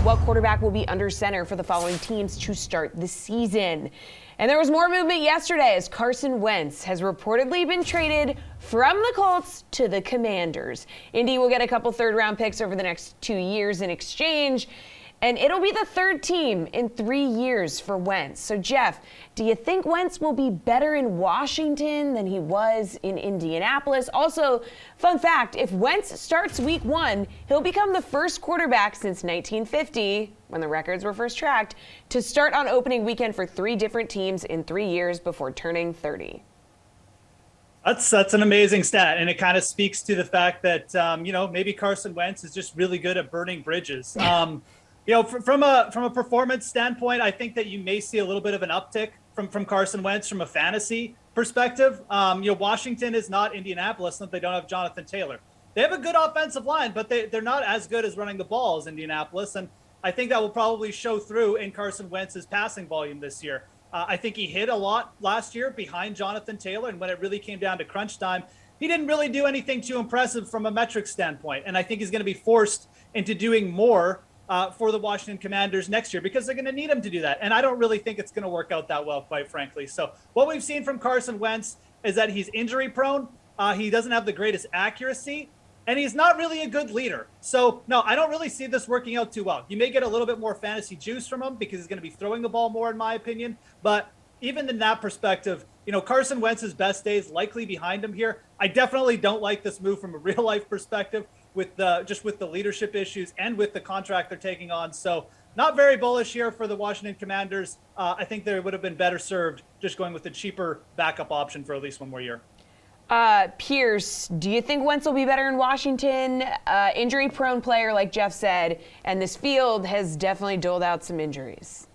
what quarterback will be under center for the following teams to start the season. And there was more movement yesterday as Carson Wentz has reportedly been traded from the Colts to the Commanders. Indy will get a couple third-round picks over the next 2 years in exchange, and it'll be the third team in 3 years for Wentz. So, Geoff, do you think Wentz will be better in Washington than he was in Indianapolis? Also, fun fact, if Wentz starts week 1, he'll become the first quarterback since 1950, when the records were first tracked, to start on opening weekend for 3 different teams in 3 years before turning 30. That's an amazing stat, and it kind of speaks to the fact that, maybe Carson Wentz is just really good at burning bridges. From a performance standpoint, I think that you may see a little bit of an uptick from Carson Wentz from a fantasy perspective. Washington is not Indianapolis, since they don't have Jonathan Taylor. They have a good offensive line, but they're not as good as running the ball as Indianapolis, and I think that will probably show through in Carson Wentz's passing volume this year. I think he hit a lot last year behind Jonathan Taylor, and when it really came down to crunch time, he didn't really do anything too impressive from a metric standpoint, and I think he's going to be forced into doing more for the Washington Commanders next year because they're going to need him to do that. And I don't really think it's going to work out that well, quite frankly. So what we've seen from Carson Wentz is that he's injury prone. He doesn't have the greatest accuracy, and he's not really a good leader. So no, I don't really see this working out too well. You may get a little bit more fantasy juice from him because he's going to be throwing the ball more, in my opinion. But even in that perspective, Carson Wentz's best days likely behind him here. I definitely don't like this move from a real life perspective, with the leadership issues and with the contract they're taking on. So not very bullish here for the Washington Commanders. I think they would have been better served just going with the cheaper backup option for at least 1 more year. Pearce, do you think Wentz will be better in Washington? Injury-prone player, like Geoff said, and this field has definitely doled out some injuries.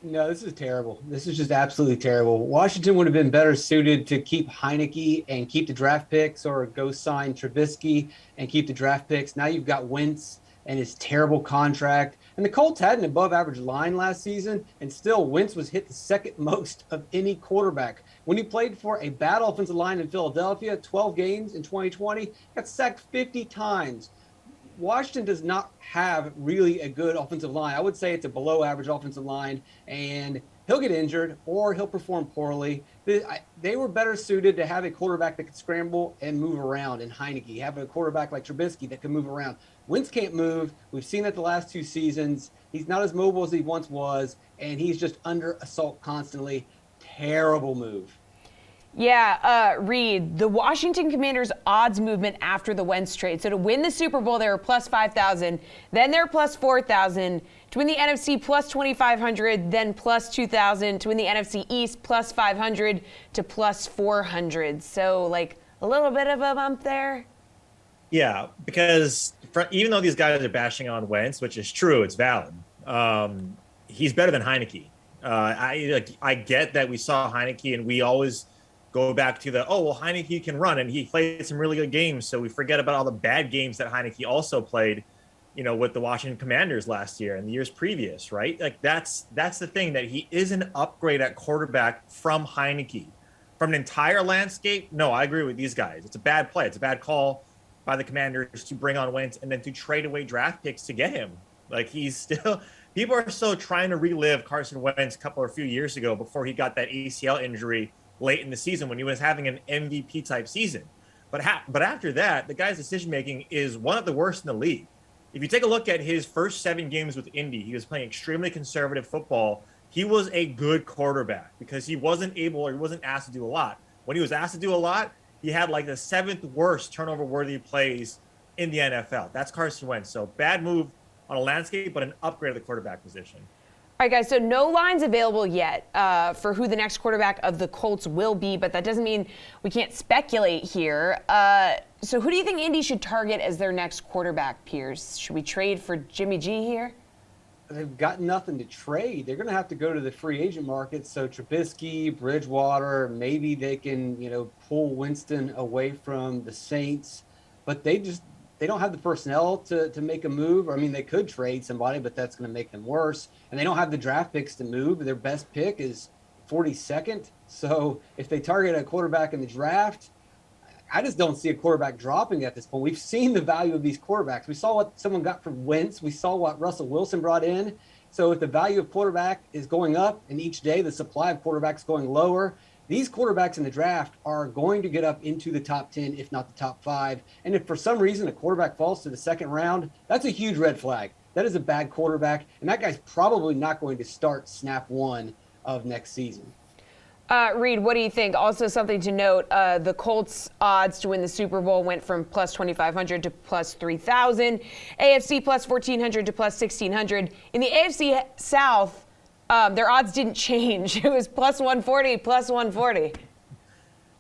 No, this is terrible. This is just absolutely terrible. Washington would have been better suited to keep Heineke and keep the draft picks, or go sign Trubisky and keep the draft picks. Now you've got Wentz and his terrible contract. And the Colts had an above-average line last season, and still Wentz was hit the second most of any quarterback. When he played for a bad offensive line in Philadelphia, 12 games in 2020, got sacked 50 times. Washington does not have really a good offensive line. I would say it's a below average offensive line, and he'll get injured or he'll perform poorly. They were better suited to have a quarterback that could scramble and move around in Heineke, have a quarterback like Trubisky that can move around. Wentz can't move. We've seen that the last 2 seasons. He's not as mobile as he once was, and he's just under assault constantly. Terrible move. Yeah, Reid, the Washington Commanders' odds movement after the Wentz trade. So to win the Super Bowl, they were plus 5,000. Then they're plus 4,000. To win the NFC, plus 2,500. Then plus 2,000. To win the NFC East, plus 500 to plus 400. So, like, a little bit of a bump there. Yeah, because even though these guys are bashing on Wentz, which is true, it's valid, he's better than Heineke. I get that we saw Heineke, and we always go back to Heineke can run, and he played some really good games. So we forget about all the bad games that Heineke also played, with the Washington Commanders last year and the years previous, right? Like that's the thing, that he is an upgrade at quarterback from Heineke. From an entire landscape, no, I agree with these guys. It's a bad play. It's a bad call by the Commanders to bring on Wentz and then to trade away draft picks to get him. Like, he's still, people are still trying to relive Carson Wentz a few years ago before he got that ACL injury late in the season when he was having an MVP type season. But after that, the guy's decision making is one of the worst in the league. If you take a look at his first 7 games with Indy, he was playing extremely conservative football. He was a good quarterback because he wasn't asked to do a lot. When he was asked to do a lot, he had like the 7th worst turnover worthy plays in the NFL. That's Carson Wentz. So bad move on a landscape, but an upgrade of the quarterback position. All right, guys, so no lines available yet for who the next quarterback of the Colts will be, but that doesn't mean we can't speculate here. So who do you think Indy should target as their next quarterback, Pearce? Should we trade for Jimmy G here? They've got nothing to trade. They're going to have to go to the free agent market. So Trubisky, Bridgewater, maybe they can, pull Winston away from the Saints, but they don't have the personnel to make a move. I mean, they could trade somebody, but that's going to make them worse. And they don't have the draft picks to move. Their best pick is 42nd. So if they target a quarterback in the draft, I just don't see a quarterback dropping at this point. We've seen the value of these quarterbacks. We saw what someone got from Wentz. We saw what Russell Wilson brought in. So if the value of quarterback is going up and each day the supply of quarterbacks going lower, these quarterbacks in the draft are going to get up into the top 10, if not the top 5. And if for some reason a quarterback falls to the second round, that's a huge red flag. That is a bad quarterback. And that guy's probably not going to start snap 1 of next season. Reid, what do you think? Also, something to note, the Colts' odds to win the Super Bowl went from plus 2,500 to plus 3,000. AFC plus 1,400 to plus 1,600. In the AFC South, their odds didn't change. It was plus 140, plus 140.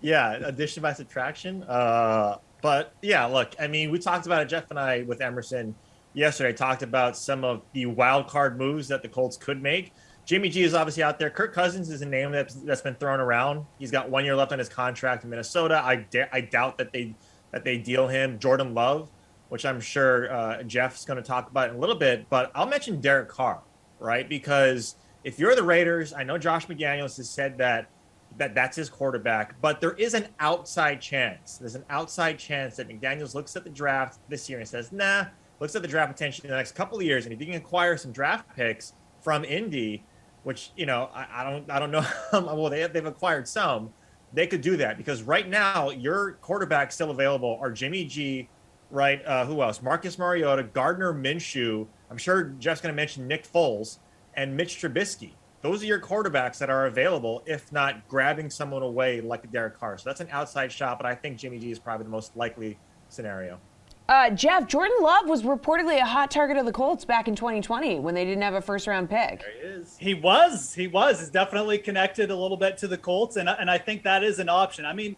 Yeah, addition by subtraction. But yeah, look, I mean, we talked about it, Geoff and I, with Emerson yesterday, talked about some of the wild card moves that the Colts could make. Jimmy G is obviously out there. Kirk Cousins is a name that's been thrown around. He's got 1 year left on his contract in Minnesota. I doubt that they deal him. Jordan Love, which I'm sure Geoff's going to talk about in a little bit, but I'll mention Derek Carr, right? Because if you're the Raiders, I know Josh McDaniels has said that's his quarterback, but there is an outside chance. There's an outside chance that McDaniels looks at the draft this year and says, nah, looks at the draft potential in the next couple of years, and if you can acquire some draft picks from Indy, which, you know, I don't know. Well, they've acquired some. They could do that because right now your quarterbacks still available are Jimmy G, right? Who else? Marcus Mariota, Gardner Minshew. I'm sure Geoff's going to mention Nick Foles and Mitch Trubisky. Those are your quarterbacks that are available, if not grabbing someone away like Derek Carr. So that's an outside shot, but I think Jimmy G is probably the most likely scenario. Geoff, Jordan Love was reportedly a hot target of the Colts back in 2020 when they didn't have a first-round pick. There he is. He was. He's definitely connected a little bit to the Colts, and I think that is an option. I mean,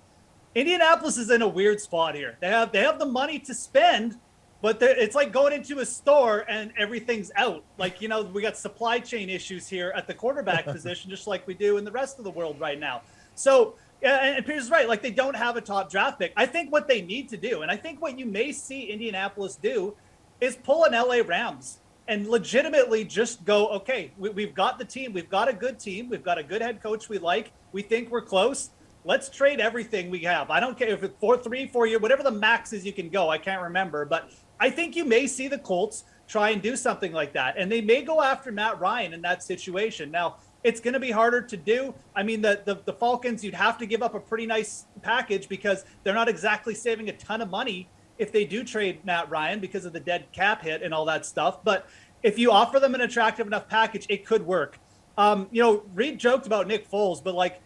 Indianapolis is in a weird spot here. They have the money to spend, but it's like going into a store and everything's out. Like, you know, we got supply chain issues here at the quarterback position, just like we do in the rest of the world right now. So, and Pearce is right. Like, they don't have a top draft pick. I think what they need to do, and I think what you may see Indianapolis do, is pull an LA Rams and legitimately just go, okay, we've got the team. We've got a good team. We've got a good head coach we like. We think we're close. Let's trade everything we have. I don't care if it's 4 year, whatever the max is you can go. I can't remember. But I think you may see the Colts try and do something like that. And they may go after Matt Ryan in that situation. Now, it's going to be harder to do. I mean, the Falcons, you'd have to give up a pretty nice package because they're not exactly saving a ton of money if they do trade Matt Ryan because of the dead cap hit and all that stuff. But if you offer them an attractive enough package, it could work. You know, Reid joked about Nick Foles, but like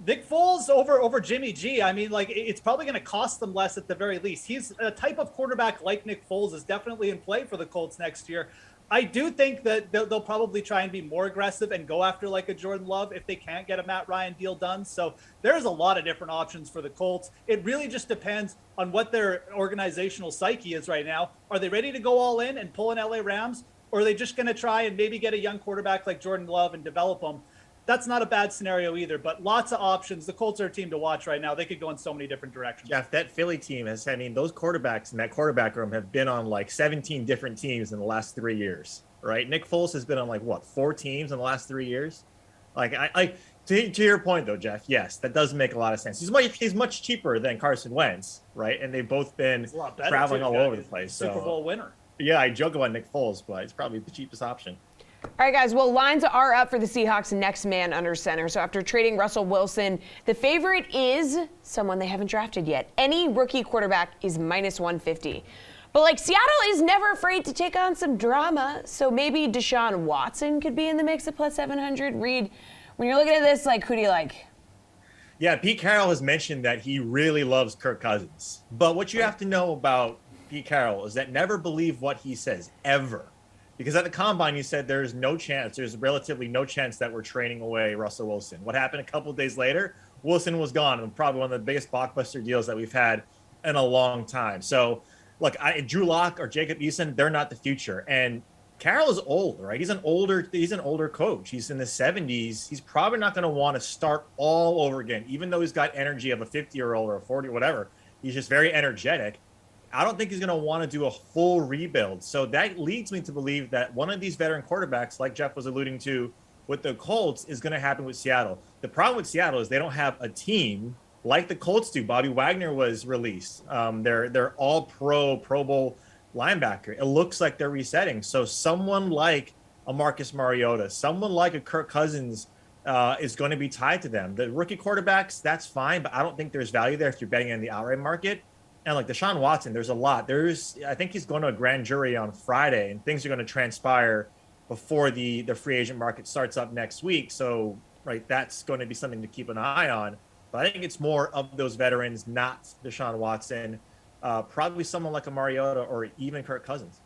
Nick Foles over Jimmy G, I mean, like it's probably going to cost them less at the very least. He's a type of quarterback like Nick Foles is definitely in play for the Colts next year. I do think that they'll probably try and be more aggressive and go after like a Jordan Love if they can't get a Matt Ryan deal done. So there's a lot of different options for the Colts. It really just depends on what their organizational psyche is right now. Are they ready to go all in and pull in LA Rams? Or are they just going to try and maybe get a young quarterback like Jordan Love and develop them? That's not a bad scenario either, but lots of options. The Colts are a team to watch right now. They could go in so many different directions. Jeff, that Philly team has, I mean, those quarterbacks in that quarterback room have been on like 17 different teams in the last 3 years, right? Nick Foles has been on like, what, 4 teams in the last 3 years? Like, to your point though, Geoff, yes, that does make a lot of sense. He's much cheaper than Carson Wentz, right? And they've both been traveling all over the place. Super Bowl winner. Yeah, I joke about Nick Foles, but it's probably the cheapest option. All right, guys. Well, lines are up for the Seahawks' next man under center. So after trading Russell Wilson, the favorite is someone they haven't drafted yet. Any rookie quarterback is minus 150. But like Seattle is never afraid to take on some drama. So maybe Deshaun Watson could be in the mix at plus 700. Reid, when you're looking at this, like, who do you like? Yeah, Pete Carroll has mentioned that he really loves Kirk Cousins. But what you have to know about Pete Carroll is that never believe what he says, ever. Because at the Combine, you said there's relatively no chance that we're trading away Russell Wilson. What happened a couple of days later? Wilson was gone, and probably one of the biggest blockbuster deals that we've had in a long time. So, look, Drew Lock or Jacob Eason, they're not the future. And Carroll is old, right? He's an older coach. He's in the 70s. He's probably not going to want to start all over again, even though he's got energy of a 50-year-old or a 40, whatever. He's just very energetic. I don't think he's going to want to do a full rebuild. So that leads me to believe that one of these veteran quarterbacks, like Geoff was alluding to with the Colts, is going to happen with Seattle. The problem with Seattle is they don't have a team like the Colts do. Bobby Wagner was released. They're all Pro Bowl linebacker. It looks like they're resetting. So someone like a Marcus Mariota, someone like a Kirk Cousins is going to be tied to them. The rookie quarterbacks, that's fine, but I don't think there's value there if you're betting in the outright market. And like Deshaun Watson, there's a lot. I think he's going to a grand jury on Friday, and things are going to transpire before the free agent market starts up next week. So, right, that's going to be something to keep an eye on. But I think it's more of those veterans, not Deshaun Watson, probably someone like a Mariota or even Kirk Cousins.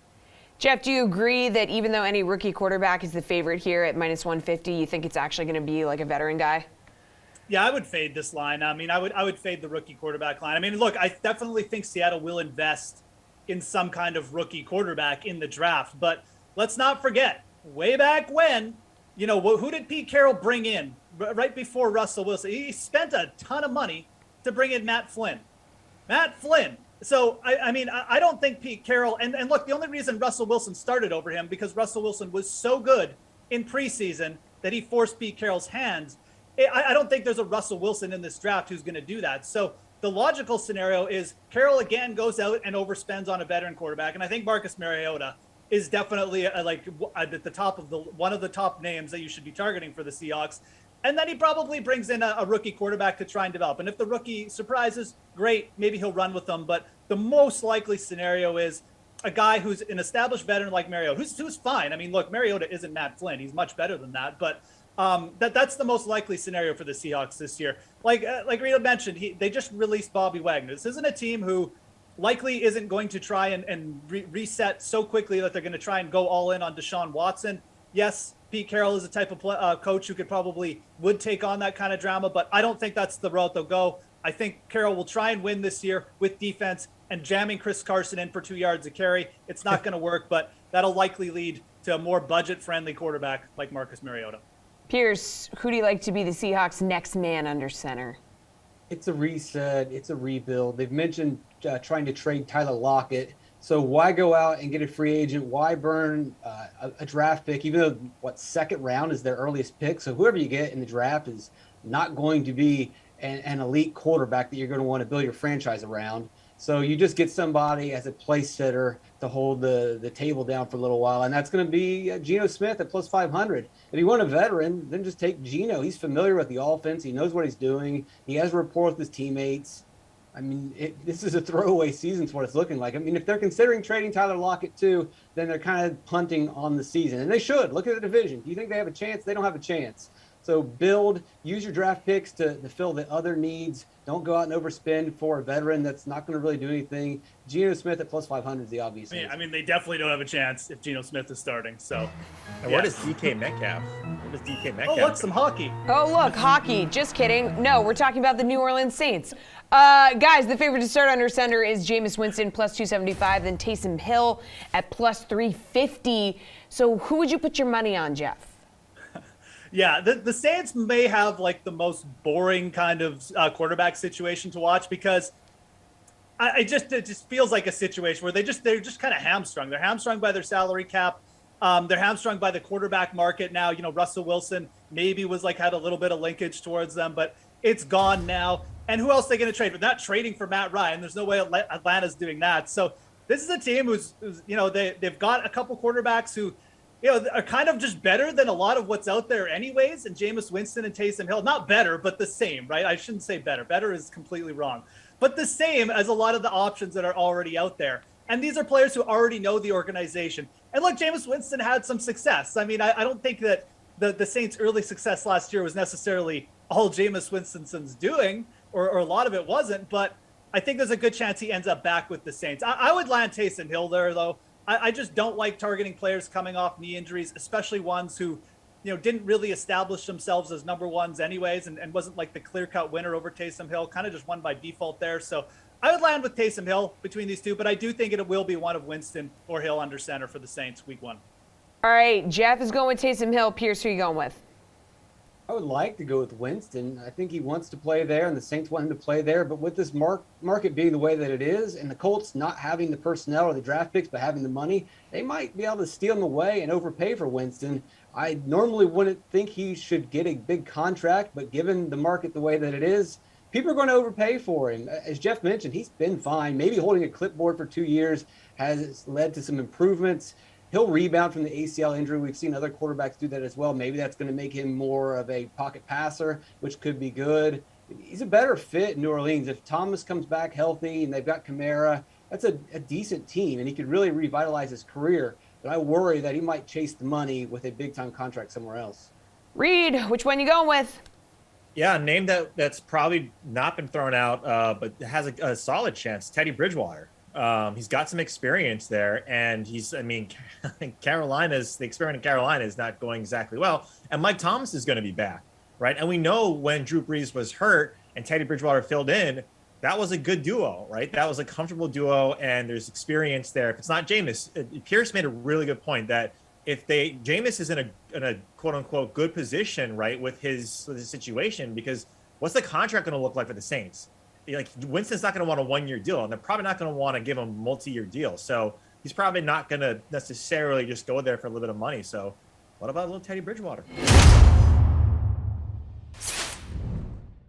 Geoff, do you agree that even though any rookie quarterback is the favorite here at minus 150, you think it's actually going to be like a veteran guy? Yeah, I would fade this line. I mean, I would fade the rookie quarterback line. I mean, look, I definitely think Seattle will invest in some kind of rookie quarterback in the draft. But let's not forget, way back when, who did Pete Carroll bring in right before Russell Wilson? He spent a ton of money to bring in Matt Flynn. So, I don't think Pete Carroll, and look, the only reason Russell Wilson started over him because Russell Wilson was so good in preseason that he forced Pete Carroll's hands. I don't think there's a Russell Wilson in this draft who's going to do that. So the logical scenario is Carroll again goes out and overspends on a veteran quarterback. And I think Marcus Mariota is definitely at the top of one of the top names that you should be targeting for the Seahawks. And then he probably brings in a rookie quarterback to try and develop. And if the rookie surprises, great, maybe he'll run with them. But the most likely scenario is a guy who's an established veteran like Mariota, who's fine. I mean, look, Mariota isn't Matt Flynn. He's much better than that. But that's the most likely scenario for the Seahawks this year. Like Rita mentioned, they just released Bobby Wagner. This isn't a team who likely isn't going to try and reset so quickly that they're going to try and go all in on Deshaun Watson. Yes, Pete Carroll is a type of coach who would take on that kind of drama, but I don't think that's the route they'll go. I think Carroll will try and win this year with defense and jamming Chris Carson in for 2 yards a carry. It's not going to work, but that'll likely lead to a more budget-friendly quarterback like Marcus Mariota. Pearce, who do you like to be the Seahawks' next man under center? It's a reset. It's a rebuild. They've mentioned trying to trade Tyler Lockett. So why go out and get a free agent? Why burn a draft pick, even though, second round is their earliest pick? So whoever you get in the draft is not going to be an elite quarterback that you're going to want to build your franchise around. So you just get somebody as a place setter to hold the table down for a little while, and that's going to be Geno Smith at plus 500. If you want a veteran, then just take Geno. He's familiar with the offense. He knows what he's doing. He has a rapport with his teammates. I mean, this is a throwaway season is what it's looking like. I mean, if they're considering trading Tyler Lockett too, then they're kind of punting on the season. And they should. Look at the division. Do you think they have a chance? They don't have a chance. So use your draft picks to fill the other needs. Don't go out and overspend for a veteran that's not going to really do anything. Geno Smith at plus 500 is the obvious answer. I mean, they definitely don't have a chance if Geno Smith is starting. So, and what is DK Metcalf? What is DK Metcalf? Oh, look, some hockey. Oh, look, hockey. Just kidding. No, we're talking about the New Orleans Saints. Guys, the favorite to start under center is Jameis Winston plus 275, then Taysom Hill at plus 350. So who would you put your money on, Geoff? Yeah, the Saints may have the most boring kind of quarterback situation to watch because it just feels like a situation where they're just kind of hamstrung. They're hamstrung by their salary cap. They're hamstrung by the quarterback market now. Russell Wilson maybe had a little bit of linkage towards them, but it's gone now. And who else are they going to trade for? They're not trading for Matt Ryan. There's no way Atlanta's doing that. So this is a team who's they've got a couple quarterbacks who are kind of just better than a lot of what's out there anyways. And Jameis Winston and Taysom Hill, not better, but the same, right? I shouldn't say better. Better is completely wrong. But the same as a lot of the options that are already out there. And these are players who already know the organization. And look, Jameis Winston had some success. I mean, I don't think that the Saints' early success last year was necessarily all Jameis Winston's doing, or a lot of it wasn't. But I think there's a good chance he ends up back with the Saints. I would land Taysom Hill there, though. I just don't like targeting players coming off knee injuries, especially ones who, didn't really establish themselves as number ones anyways, and wasn't the clear-cut winner over Taysom Hill, kind of just won by default there. So I would land with Taysom Hill between these two, but I do think it will be one of Winston or Hill under center for the Saints week 1. All right, Geoff is going with Taysom Hill. Pearce, who are you going with? I would like to go with Winston. I think he wants to play there, and the Saints want him to play there. But with this market being the way that it is, and the Colts not having the personnel or the draft picks, but having the money, they might be able to steal him away and overpay for Winston. I normally wouldn't think he should get a big contract, but given the market the way that it is, people are going to overpay for him. As Geoff mentioned, he's been fine. Maybe holding a clipboard for 2 years has led to some improvements. He'll rebound from the ACL injury. We've seen other quarterbacks do that as well. Maybe that's going to make him more of a pocket passer, which could be good. He's a better fit in New Orleans. If Thomas comes back healthy and they've got Kamara, that's a decent team, and he could really revitalize his career. But I worry that he might chase the money with a big-time contract somewhere else. Reid, which one you going with? Yeah, a name that's probably not been thrown out, but has a solid chance, Teddy Bridgewater. He's got some experience there, and the experiment in Carolina is not going exactly well. And Mike Thomas is going to be back, right? And we know when Drew Brees was hurt and Teddy Bridgewater filled in, that was a good duo, right? That was a comfortable duo, and there's experience there. If it's not Jameis, Pearce made a really good point that if Jameis is in a quote unquote good position, right, with his situation, because what's the contract going to look like for the Saints? Like, Winston's not going to want a 1-year deal, and they're probably not going to want to give him a multi-year deal. So he's probably not going to necessarily just go there for a little bit of money. So what about little Teddy Bridgewater?